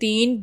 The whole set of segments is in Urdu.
3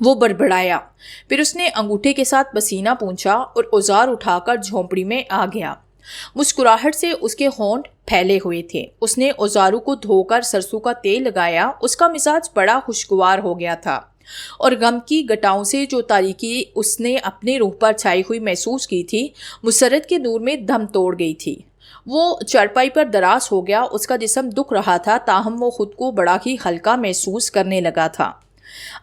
وہ بڑبڑایا، پھر اس نے انگوٹھے کے ساتھ پسینہ پونچھا اور اوزار اٹھا کر جھونپڑی میں آ گیا۔ مسکراہٹ سے اس کے ہونٹ پھیلے ہوئے تھے۔ اس نے اوزاروں کو دھو کر سرسوں کا تیل لگایا۔ اس کا مزاج بڑا خوشگوار ہو گیا تھا اور غم کی گٹاؤں سے جو تاریکی اس نے اپنے روح پر چھائی ہوئی محسوس کی تھی، مسرت کے نور میں دم توڑ گئی تھی۔ وہ چارپائی پر دراز ہو گیا۔ اس کا جسم دکھ رہا تھا، تاہم وہ خود کو بڑا ہی ہلکا محسوس کرنے لگا تھا۔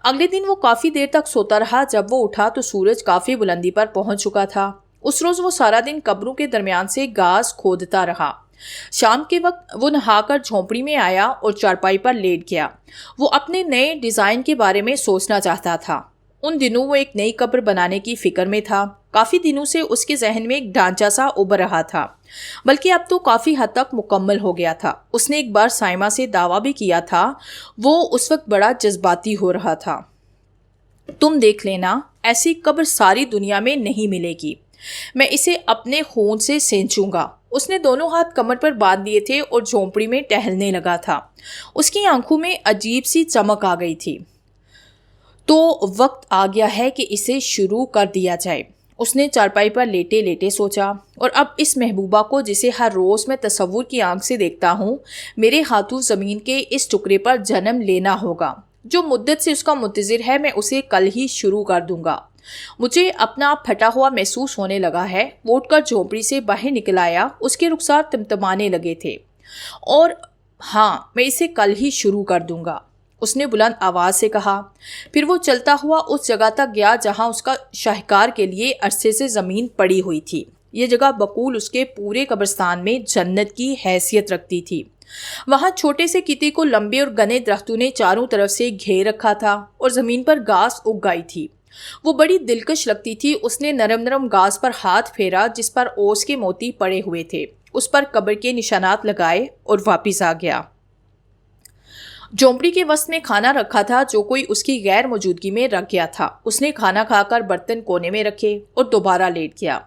اگلے دن وہ کافی دیر تک سوتا رہا۔ جب وہ اٹھا تو سورج کافی بلندی پر پہنچ چکا تھا۔ اس روز وہ سارا دن قبروں کے درمیان سے گھاس کھودتا رہا۔ شام کے وقت وہ نہا کر جھونپڑی میں آیا اور چارپائی پر لیٹ گیا۔ وہ اپنے نئے ڈیزائن کے بارے میں سوچنا چاہتا تھا۔ ان دنوں وہ ایک نئی قبر بنانے کی فکر میں تھا۔ کافی دنوں سے اس کے ذہن میں ایک ڈھانچہ سا ابھر رہا تھا، بلکہ اب تو کافی حد تک مکمل ہو گیا تھا۔ اس نے ایک بار سائمہ سے دعویٰ بھی کیا تھا۔ وہ اس وقت بڑا جذباتی ہو رہا تھا۔ تم دیکھ لینا، ایسی قبر ساری دنیا میں نہیں ملے گی، میں اسے اپنے خون سے سینچوں گا۔ اس نے دونوں ہاتھ کمر پر باندھ لیے تھے اور جھونپڑی میں ٹہلنے لگا تھا۔ اس کی آنکھوں میں عجیب سی چمک آ گئی تھی۔ تو وقت آ گیا ہے کہ اسے شروع کر دیا جائے، اس نے چارپائی پر لیٹے لیٹے سوچا۔ اور اب اس محبوبہ کو جسے ہر روز میں تصور کی آنکھ سے دیکھتا ہوں، میرے ہاتھوں زمین کے اس ٹکڑے پر جنم لینا ہوگا۔ جو مدت سے اس کا منتظر ہے، میں اسے کل ہی شروع کر دوں گا۔ مجھے اپنا پھٹا ہوا محسوس ہونے لگا ہے۔ وہ اٹھ کر جھونپڑی سے باہر نکل آیا۔ اس کے رخسار تمتمانے لگے تھے۔ اور ہاں، میں اسے کل ہی شروع کر دوں گا، اس نے بلند آواز سے کہا۔ پھر وہ چلتا ہوا اس جگہ تک گیا جہاں اس کا شاہکار کے لیے عرصے سے زمین پڑی ہوئی تھی۔ یہ جگہ بقول اس کے پورے قبرستان میں جنت کی حیثیت رکھتی تھی۔ وہاں چھوٹے سے کیتے کو لمبے اور گھنے درختوں نے چاروں طرف سے گھیر رکھا تھا اور زمین پر گھاس اگ گئی تھی۔ وہ بڑی دلکش لگتی تھی۔ اس نے نرم نرم گھاس پر ہاتھ پھیرا جس پر اوس کے موتی پڑے ہوئے تھے، اس پر قبر کے نشانات لگائے اور واپس آ گیا۔ جھونپڑی کے وسط میں کھانا رکھا تھا جو کوئی اس کی غیر موجودگی میں رکھ گیا تھا۔ اس نے کھانا کھا کر برتن کونے میں رکھے اور دوبارہ لیٹ گیا۔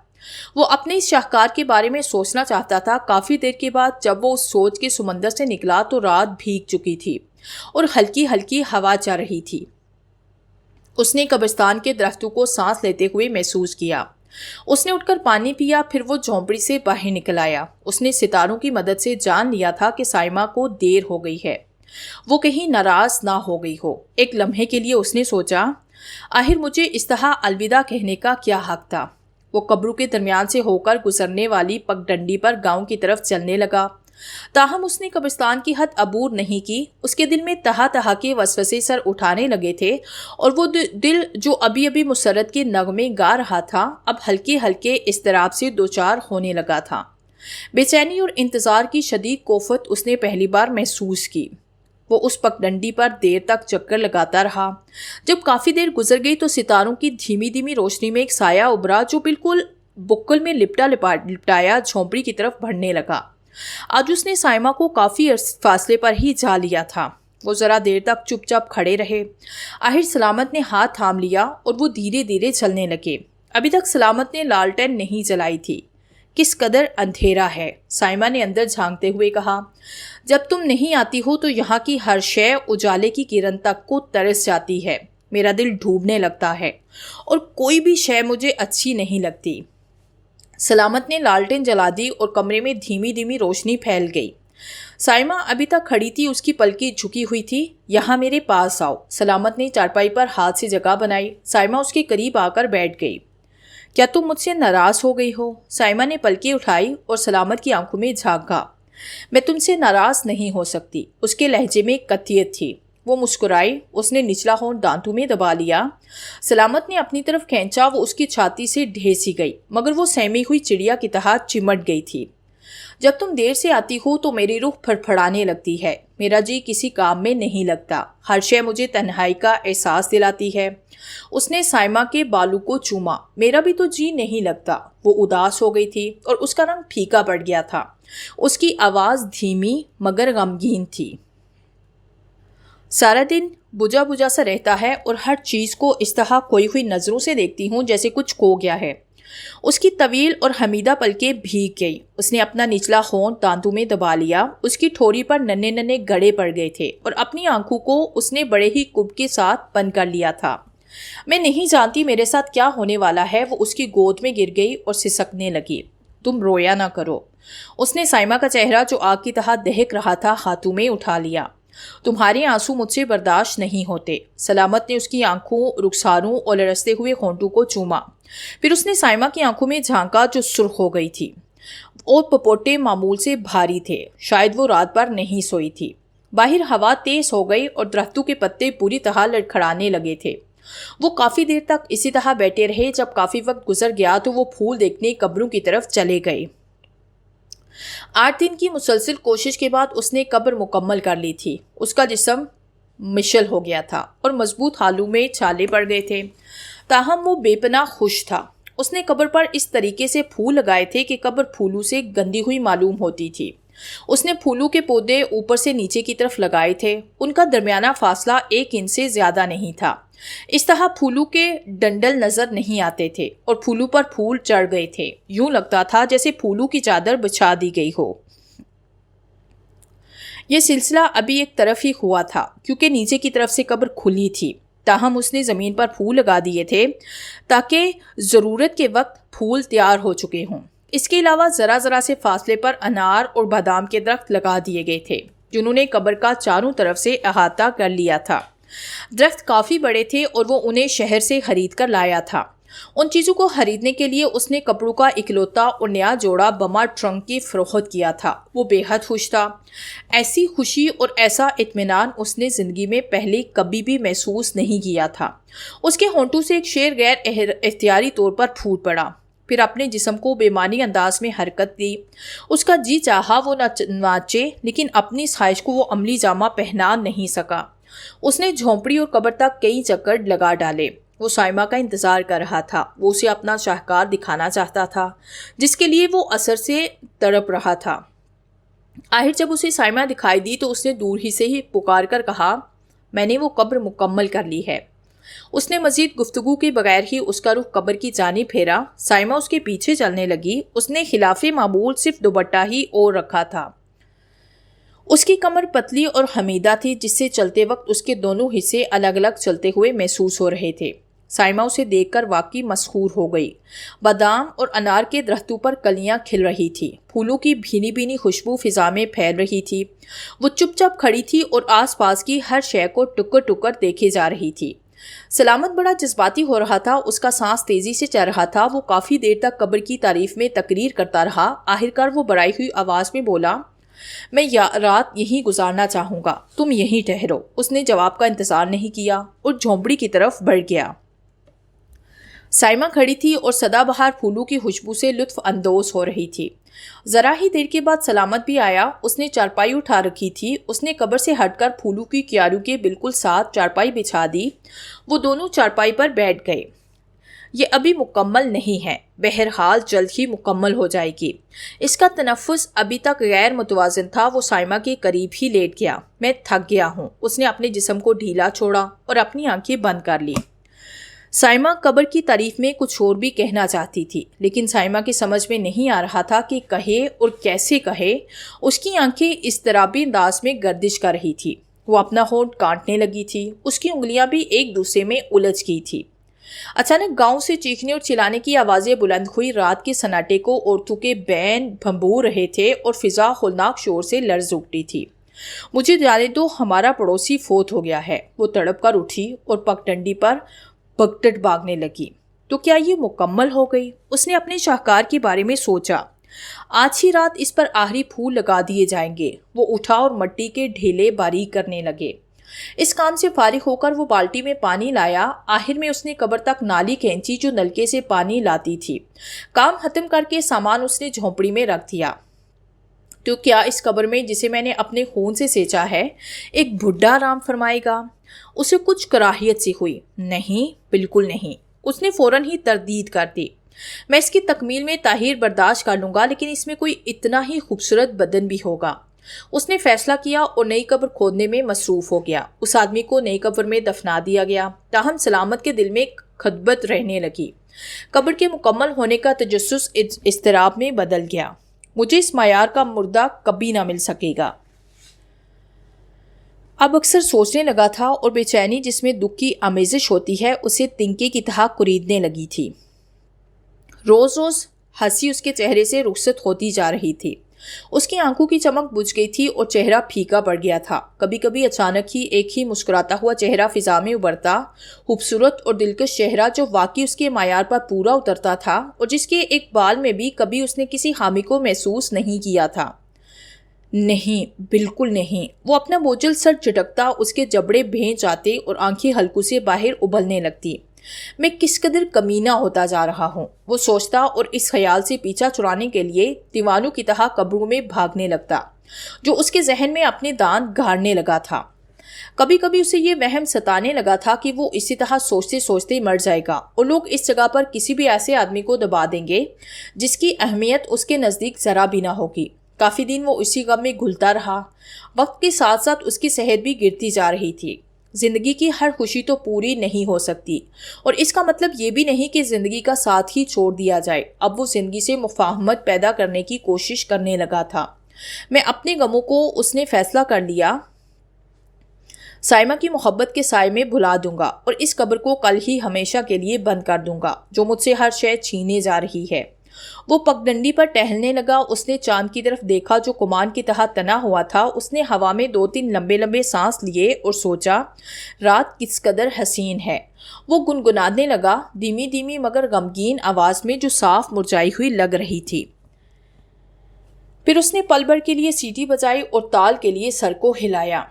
وہ اپنے اس شاہکار کے بارے میں سوچنا چاہتا تھا۔ کافی دیر کے بعد جب وہ اس سوچ کے سمندر سے نکلا تو رات بھیگ چکی تھی اور ہلکی ہلکی ہوا چل رہی تھی۔ اس نے قبرستان کے درختوں کو سانس لیتے ہوئے محسوس کیا۔ اس نے اٹھ کر پانی پیا، پھر وہ جھونپڑی سے باہر نکل آیا۔ اس نے ستاروں کی مدد سے جان لیا تھا کہ سائمہ کو دیر ہو گئی ہے، وہ کہیں ناراض نہ ہو گئی ہو۔ ایک لمحے کے لیے اس نے سوچا، آخر مجھے اس طرح الوداع کہنے کا کیا حق تھا۔ وہ قبروں کے درمیان سے ہو کر گزرنے والی پگڈنڈی پر گاؤں کی طرف چلنے لگا۔ تاہم اس نے قبرستان کی حد عبور نہیں کی۔ اس کے دل میں طرح طرح کے وسوسے سر اٹھانے لگے تھے اور وہ دل جو ابھی ابھی مسرت کے نغمے گا رہا تھا، اب ہلکے ہلکے اضطراب سے دوچار ہونے لگا تھا۔ بے چینی اور انتظار کی شدید کوفت اس نے پہلی بار محسوس کی۔ وہ اس پگڈنڈی پر دیر تک چکر لگاتا رہا۔ جب کافی دیر گزر گئی تو ستاروں کی دھیمی دھیمی روشنی میں ایک سایہ ابھرا جو بالکل بکل میں لپٹایا جھونپڑی کی طرف بڑھنے لگا۔ آج اس نے سائمہ کو کافی فاصلے پر ہی جا لیا تھا۔ وہ ذرا دیر تک چپ چاپ کھڑے رہے۔ آخر سلامت نے ہاتھ تھام لیا اور وہ دھیرے دھیرے چلنے لگے۔ ابھی تک سلامت نے لالٹین نہیں جلائی تھی۔ کس قدر اندھیرا ہے، سائمہ نے اندر جھانکتے ہوئے کہا۔ جب تم نہیں آتی ہو تو یہاں کی ہر شے اجالے کی کرن تک کو ترس جاتی ہے۔ میرا دل ڈوبنے لگتا ہے اور کوئی بھی شے مجھے اچھی نہیں لگتی۔ سلامت نے لالٹین جلا دی اور کمرے میں دھیمی دھیمی روشنی پھیل گئی۔ سائمہ ابھی تک کھڑی تھی، اس کی پلکیں جھکی ہوئی تھی۔ یہاں میرے پاس آؤ، سلامت نے چارپائی پر ہاتھ سے جگہ بنائی۔ سائمہ اس کے قریب آ کر بیٹھ گئی۔ کیا تم مجھ سے ناراض ہو گئی ہو؟ سائمہ نے پلکیں اٹھائی اور سلامت کی آنکھوں میں جھانکا۔ میں تم سے ناراض نہیں ہو سکتی، اس کے لہجے میں قطعیت تھی۔ وہ مسکرائی۔ اس نے نچلا ہونٹ دانتوں میں دبا لیا۔ سلامت نے اپنی طرف کھینچا، وہ اس کی چھاتی سے ڈھیسی گئی، مگر وہ سہمی ہوئی چڑیا کی طرح چمٹ گئی تھی۔ جب تم دیر سے آتی ہو تو میری روح پھڑپھڑانے لگتی ہے، میرا جی کسی کام میں نہیں لگتا، ہر شے مجھے تنہائی کا احساس دلاتی ہے۔ اس نے سائمہ کے بالوں کو چوما۔ میرا بھی تو جی نہیں لگتا۔ وہ اداس ہو گئی تھی اور اس کا رنگ پھیکا پڑ گیا تھا۔ اس کی آواز دھیمی مگر غمگین تھی۔ سارا دن بجھا بجھا سا رہتا ہے اور ہر چیز کو اس طرح کھوئی ہوئی نظروں سے دیکھتی ہوں جیسے کچھ کھو گیا ہے۔ اس کی طویل اور حمیدہ پلکیں بھیگ گئی۔ اس نے اپنا نچلا ہونٹ دانتوں میں دبا لیا۔ اس کی ٹھوری پر ننھے ننھے گڑھے پڑ گئے تھے اور اپنی آنکھوں کو اس نے بڑے ہی کب کے ساتھ بند کر لیا تھا۔ میں نہیں جانتی میرے ساتھ کیا ہونے والا ہے۔ وہ اس کی گود میں گر گئی اور سسکنے لگی۔ تم رویا نہ کرو۔ اس نے سائمہ کا چہرہ جو آگ کی طرح دہک رہا تھا ہاتھوں میں اٹھا لیا۔ تمہارے آنسو مجھ سے برداشت نہیں ہوتے۔ سلامت نے اس کی آنکھوں، رخساروں اور لرزتے ہوئے ہونٹوں کو چوما۔ پھر اس نے سائمہ کی آنکھوں میں جھانکا جو سرخ ہو گئی تھی اور پپوٹے معمول سے بھاری تھے۔ شاید وہ رات بھر نہیں سوئی تھی۔ باہر ہوا تیز ہو گئی اور درختوں کے پتے پوری طرح لڑکھڑانے لگے تھے۔ وہ کافی دیر تک اسی طرح بیٹھے رہے۔ جب کافی وقت گزر گیا تو وہ پھول دیکھنے قبروں کی طرف چلے گئے۔ 8 دن کی مسلسل کوشش کے بعد اس نے قبر مکمل کر لی تھی۔ اس کا جسم مشل ہو گیا تھا اور مضبوط ہالوں میں چھالے پڑ گئے تھے، تاہم وہ بے پناہ خوش تھا۔ اس نے قبر پر اس طریقے سے پھول لگائے تھے کہ قبر پھولوں سے گندی ہوئی معلوم ہوتی تھی۔ اس نے پھولوں کے پودے اوپر سے نیچے کی طرف لگائے تھے۔ ان کا درمیانہ فاصلہ 1 انچ سے زیادہ نہیں تھا۔ اس طرح پھولوں کے ڈنڈل نظر نہیں آتے تھے اور پھولوں پر پھول چڑھ گئے تھے۔ یوں لگتا تھا جیسے پھولوں کی چادر بچھا دی گئی ہو۔ یہ سلسلہ ابھی ایک طرف ہی ہوا تھا کیونکہ نیچے کی طرف سے قبر کھلی تھی، تاہم اس نے زمین پر پھول لگا دیے تھے تاکہ ضرورت کے وقت پھول تیار ہو چکے ہوں۔ اس کے علاوہ ذرا ذرا سے فاصلے پر انار اور بادام کے درخت لگا دیے گئے تھے جنہوں نے قبر کا چاروں طرف سے احاطہ کر لیا تھا۔ درخت کافی بڑے تھے اور وہ انہیں شہر سے خرید کر لایا تھا۔ ان چیزوں کو خریدنے کے لیے اس نے کپڑوں کا اکلوتا اور نیا جوڑا بما ٹرنک کی فروخت کیا تھا۔ وہ بے حد خوش تھا۔ ایسی خوشی اور ایسا اطمینان اس نے زندگی میں پہلے کبھی بھی محسوس نہیں کیا تھا۔ اس کے ہونٹوں سے ایک شعر غیر اختیاری طور پر پھوٹ پڑا، پھر اپنے جسم کو بے معنی انداز میں حرکت دی۔ اس کا جی چاہا وہ ناچے، لیکن اپنی خواہش کو وہ عملی جامہ پہنا نہیں سکا۔ اس نے جھونپڑی اور قبر تک کئی چکر لگا ڈالے۔ وہ سائمہ کا انتظار کر رہا تھا۔ وہ اسے اپنا شاہکار دکھانا چاہتا تھا جس کے لیے وہ اثر سے تڑپ رہا تھا۔ آخر جب اسے سائمہ دکھائی دی تو اس نے دور ہی سے ہی پکار کر کہا، میں نے وہ قبر مکمل کر لی ہے۔ اس نے مزید گفتگو کے بغیر ہی اس کا رخ قبر کی جانب پھیرا۔ سائمہ اس کے پیچھے چلنے لگی۔ اس نے خلاف معمول صرف دوپٹہ ہی اوڑھ رکھا تھا۔ اس کی کمر پتلی اور حمیدہ تھی جس سے چلتے وقت اس کے دونوں حصے الگ الگ چلتے ہوئے محسوس ہو رہے تھے۔ سائمہ اسے دیکھ کر واقعی مسحور ہو گئی۔ بادام اور انار کے درختوں پر کلیاں کھل رہی تھی۔ پھولوں کی بھینی بھینی خوشبو فضا میں پھیل رہی تھی۔ وہ چپ چاپ کھڑی تھی اور آس پاس کی ہر شے کو ٹکر ٹکر دیکھے جا رہی تھی۔ سلامت بڑا جذباتی ہو رہا تھا۔ اس کا سانس تیزی سے چل رہا تھا۔ وہ کافی دیر تک قبر کی تعریف میں تقریر کرتا رہا۔ آخرکار وہ بڑھائی ہوئی آواز میں بولا، میں رات یہیں گزارنا چاہوں گا، تم یہیں ٹھہرو۔ اس نے جواب کا انتظار نہیں کیا اور جھونپڑی کی طرف بڑھ گیا۔ سائمہ کھڑی تھی اور سدا بہار پھولوں کی خوشبو سے لطف اندوز ہو رہی تھی۔ ذرا ہی دیر کے بعد سلامت بھی آیا۔ اس نے چارپائی اٹھا رکھی تھی۔ اس نے قبر سے ہٹ کر پھولوں کی کیاریوں کے بالکل ساتھ چارپائی بچھا دی۔ وہ دونوں چارپائی پر بیٹھ گئے۔ یہ ابھی مکمل نہیں ہے، بہرحال جلد ہی مکمل ہو جائے گی۔ اس کا تنفس ابھی تک غیر متوازن تھا۔ وہ سائمہ کے قریب ہی لیٹ گیا۔ میں تھک گیا ہوں۔ اس نے اپنے جسم کو ڈھیلا چھوڑا اور اپنی آنکھیں بند کر لی۔ سائمہ قبر کی تعریف میں کچھ اور بھی کہنا چاہتی تھی، لیکن سائمہ کی سمجھ میں نہیں آ رہا تھا کہ کہے اور کیسے کہے۔ اس کی آنکھیں اضطرابی انداز میں گردش کر رہی تھی۔ وہ اپنا ہونٹ کاٹنے لگی تھی۔ اس کی انگلیاں بھی ایک دوسرے میں الجھ گئی تھی۔ اچانک گاؤں سے چیخنے اور چلانے کی آوازیں بلند ہوئی۔ رات کے سناٹے کو عورتوں کے بین بھنبو رہے تھے اور فضا ہولناک شور سے لرز اٹھتی تھی۔ مجھے جانے دو، ہمارا پڑوسی فوت ہو گیا ہے۔ وہ تڑپ کر اٹھی اور پگڈنڈی پر بگٹٹ بھاگنے لگی۔ تو کیا یہ مکمل ہو گئی؟ اس نے اپنے شاہکار کے بارے میں سوچا۔ آج ہی رات اس پر آخری پھول لگا دیے جائیں گے۔ وہ اٹھا اور مٹی کے ڈھیلے باریک کرنے لگے۔ اس کام سے فارغ ہو کر وہ بالٹی میں پانی لایا۔ آخر میں اس نے قبر تک نالی کھینچی جو نلکے سے پانی لاتی تھی۔ کام ختم کر کے سامان اس نے جھونپڑی میں رکھ دیا۔ تو کیا اس قبر میں جسے میں نے اپنے خون سے سینچا ہے ایک بڈھا آرام فرمائے گا؟ اسے کچھ کراہیت سی ہوئی۔ نہیں، بالکل نہیں۔ اس نے فوراً ہی تردید کر دی۔ میں اس کی تکمیل میں تاخیر برداشت کر لوں گا، لیکن اس میں کوئی اتنا ہی خوبصورت بدن بھی ہوگا۔ اس نے فیصلہ کیا اور نئی قبر کھودنے میں مصروف ہو گیا۔ اس آدمی کو نئی قبر میں دفنا دیا گیا، تاہم سلامت کے دل میں خدبت رہنے لگی۔ قبر کے مکمل ہونے کا تجسس اضطراب میں بدل گیا۔ مجھے اس معیار کا مردہ کبھی نہ مل سکے گا۔ اب اکثر سوچنے لگا تھا اور بے چینی جس میں دکھ کی آمیزش ہوتی ہے اسے تنکے کی طرح کریدنے لگی تھی۔ روز روز ہنسی اس کے چہرے سے رخصت ہوتی جا رہی تھی۔ اس کی آنکھوں کی چمک بجھ گئی تھی اور چہرہ پھیکا پڑ گیا تھا۔ کبھی کبھی اچانک ہی ایک ہی مسکراتا ہوا چہرہ فضا میں ابھرتا، خوبصورت اور دلکش چہرہ جو واقعی اس کے معیار پر پورا اترتا تھا اور جس کے ایک بال میں بھی کبھی اس نے کسی خامی کو محسوس نہیں کیا تھا۔ نہیں، بالکل نہیں۔ وہ اپنا بوجھل سر جھٹکتا، اس کے جبڑے بھینچ جاتے اور آنکھیں حلقوں سے باہر ابلنے لگتی۔ میں کس قدر کمینہ ہوتا جا رہا ہوں، وہ سوچتا اور اس خیال سے پیچھا چھڑانے کے لیے دیوانوں کی طرح قبروں میں بھاگنے لگتا جو اس کے ذہن میں اپنے دانت گاڑنے لگا تھا۔ کبھی کبھی اسے یہ وہم ستانے لگا تھا کہ وہ اسی طرح سوچتے سوچتے مر جائے گا اور لوگ اس جگہ پر کسی بھی ایسے آدمی کو دبا دیں گے جس کی اہمیت اس کے نزدیک ذرا بھی نہ ہوگی۔ کافی دن وہ اسی غم میں گھلتا رہا۔ وقت کے ساتھ ساتھ اس کی صحت بھی گرتی جا رہی تھی۔ زندگی کی ہر خوشی تو پوری نہیں ہو سکتی اور اس کا مطلب یہ بھی نہیں کہ زندگی کا ساتھ ہی چھوڑ دیا جائے۔ اب وہ زندگی سے مفاہمت پیدا کرنے کی کوشش کرنے لگا تھا۔ میں اپنے غموں کو اس نے فیصلہ کر لیا سائمہ کی محبت کے سائے میں بھلا دوں گا اور اس قبر کو کل ہی ہمیشہ کے لیے بند کر دوں گا جو مجھ سے ہر شے چھینے جا رہی ہے۔ وہ پگڈنڈی پر ٹہلنے لگا۔ اس نے چاند کی طرف دیکھا جو کمان کی طرح تنا ہوا تھا۔ اس نے ہوا میں 2-3 لمبے لمبے سانس لیے اور سوچا رات کس قدر حسین ہے۔ وہ گنگنانے لگا دھیمی دھیمی مگر غمگین آواز میں جو صاف مرجائی ہوئی لگ رہی تھی۔ پھر اس نے پل بھر کے لیے سیٹی بجائی اور تال کے لیے سر کو ہلایا۔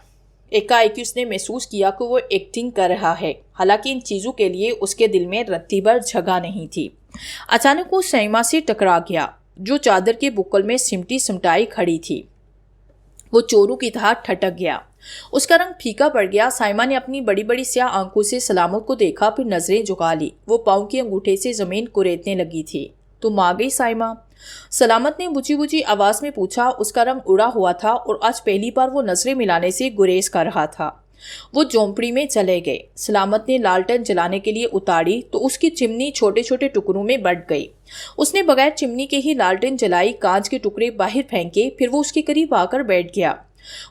ایک اس نے محسوس کیا کہ وہ ایکٹنگ کر رہا ہے، حالانکہ ان چیزوں کے لیے اس کے دل میں رتی بھر جگہ نہیں تھی۔ اچانک وہ سائمہ سے ٹکرا گیا جو چادر کے بکل میں سمٹی سمٹائی کھڑی تھی۔ وہ چوروں کی طرح ٹھٹک گیا۔ اس کا رنگ پھیکا پڑ گیا۔ سائمہ نے اپنی بڑی بڑی سیاہ آنکھوں سے سلامت کو دیکھا، پھر نظریں جھکا لی۔ وہ پاؤں کے انگوٹھے سے زمین کریدنے لگی تھی۔ تم آ گئی سائمہ؟ سلامت نے بجھی بجھی آواز میں پوچھا۔ اس کا رنگ اڑا ہوا تھا اور آج پہلی بار وہ نظریں ملانے سے گریز کر رہا تھا۔ وہ جھونپڑی میں چلے گئے۔ سلامت نے لالٹن جلانے کے لیے اتاری تو اس کی چمنی چھوٹے چھوٹے ٹکڑوں میں بٹ گئی۔ اس نے بغیر چمنی کے ہی لالٹن جلائی، کانچ کے ٹکڑے باہر پھینکے، پھر وہ اس کے قریب آ کر بیٹھ گیا۔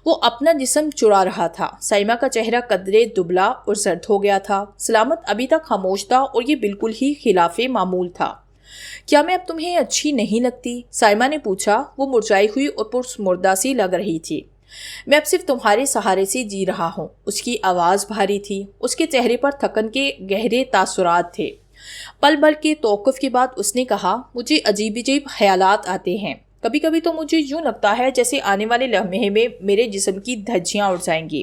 وہ اپنا جسم چرا رہا تھا۔ سائمہ کا چہرہ قدرے دبلا اور زرد ہو گیا تھا۔ سلامت ابھی تک خاموش تھا اور یہ بالکل ہی خلاف معمول تھا۔ کیا میں اب تمہیں اچھی نہیں لگتی؟ سائمہ نے پوچھا۔ وہ مرجائی ہوئی اور پرسمردہ سی لگ رہی تھی۔ میں اب صرف تمہارے سہارے سے جی رہا ہوں۔ اس کی آواز بھاری تھی۔ اس کے چہرے پر تھکن کے گہرے تاثرات تھے۔ پل بھر کے توقف کے بعد اس نے کہا، مجھے عجیب عجیب خیالات آتے ہیں۔ کبھی کبھی تو مجھے یوں لگتا ہے جیسے آنے والے لمحے میں میرے جسم کی دھجیاں اڑ جائیں گی۔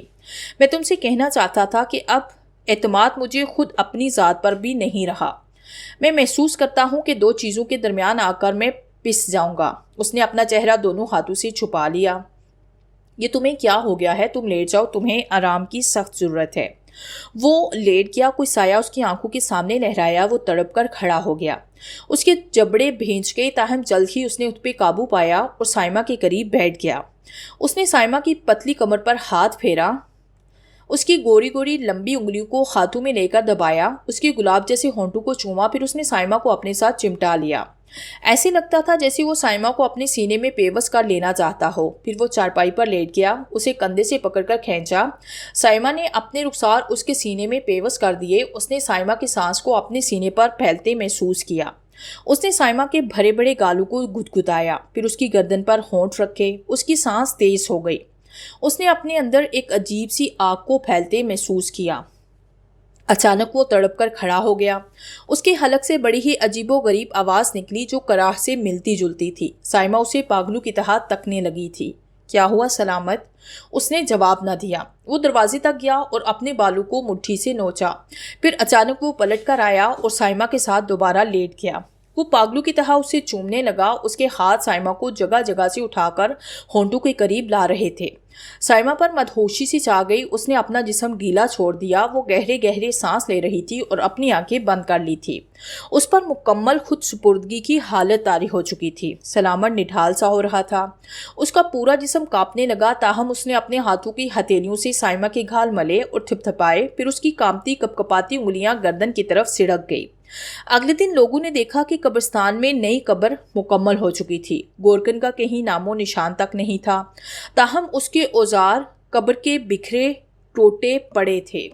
میں تم سے کہنا چاہتا تھا کہ اب اعتماد مجھے خود اپنی ذات پر بھی نہیں رہا۔ میں محسوس کرتا ہوں کہ 2 چیزوں کے درمیان آ کر میں پس جاؤں گا۔ اس نے اپنا چہرہ دونوں ہاتھوں سے چھپا لیا۔ یہ تمہیں کیا ہو گیا ہے؟ تم لیٹ جاؤ، تمہیں آرام کی سخت ضرورت ہے۔ وہ لیٹ گیا۔ کوئی سایہ اس کی آنکھوں کے سامنے لہرایا۔ وہ تڑپ کر کھڑا ہو گیا۔ اس کے جبڑے بھینچ گئے، تاہم جلد ہی اس نے اس پہ قابو پایا اور سائمہ کے قریب بیٹھ گیا۔ اس نے سائمہ کی پتلی کمر پر ہاتھ پھیرا، اس کی گوری گوری لمبی انگلیوں کو ہاتھوں میں لے کر دبایا، اس کے گلاب جیسے ہونٹوں کو چوما، پھر اس نے سائمہ کو اپنے ساتھ چمٹا لیا۔ ایسے لگتا تھا جیسے وہ سائمہ کو اپنے سینے میں پیوست کر لینا چاہتا ہو۔ پھر وہ چارپائی پر لیٹ گیا، اسے کندھے سے پکڑ کر کھینچا۔ سائمہ نے اپنے رخسار اس کے سینے میں پیوست کر دیے۔ اس نے سائمہ کی سانس کو اپنے سینے پر پھیلتے محسوس کیا۔ اس نے سائمہ کے بھرے بڑے گالوں کو گدگدایا، پھر اس کی گردن پر ہونٹ رکھے۔ اس کی سانس تیز ہو گئی۔ اس نے اپنے اندر ایک عجیب سی آگ کو پھیلتے محسوس کیا۔ اچانک وہ تڑپ کر کھڑا ہو گیا۔ اس کے حلق سے بڑی ہی عجیب و غریب آواز نکلی جو کراہ سے ملتی جلتی تھی۔ سائمہ اسے پاگلوں کی طرح تکنے لگی تھی۔ کیا ہوا سلامت؟ اس نے جواب نہ دیا۔ وہ دروازے تک گیا اور اپنے بالوں کو مٹھی سے نوچا۔ پھر اچانک وہ پلٹ کر آیا اور سائمہ کے ساتھ دوبارہ لیٹ گیا۔ وہ پاگلوں کی طرح اسے چومنے لگا۔ اس کے ہاتھ سائمہ کو جگہ جگہ سے اٹھا کر ہونٹوں کے قریب لا رہے تھے۔ سائمہ پر مدہوشی سی چھا گئی۔ اس نے اپنا جسم ڈھیلا چھوڑ دیا۔ وہ گہرے گہرے سانس لے رہی تھی اور اپنی آنکھیں بند کر لی تھی۔ اس پر مکمل خود سپردگی کی حالت طاری ہو چکی تھی۔ سلامت نڈھال سا ہو رہا تھا۔ اس کا پورا جسم کانپنے لگا، تاہم اس نے اپنے ہاتھوں کی ہتھیلیوں سے سائمہ کے گھال ملے اور تھپتھپائے، پھر اس کی کانپتی کپکپاتی انگلیاں گردن کی طرف سڑک گئی۔ اگلے دن لوگوں نے دیکھا کہ قبرستان میں نئی قبر مکمل ہو چکی تھی۔ گورکن کا کہیں نام و نشان تک نہیں تھا، تاہم اس کے اوزار قبر کے بکھرے ٹوٹے پڑے تھے۔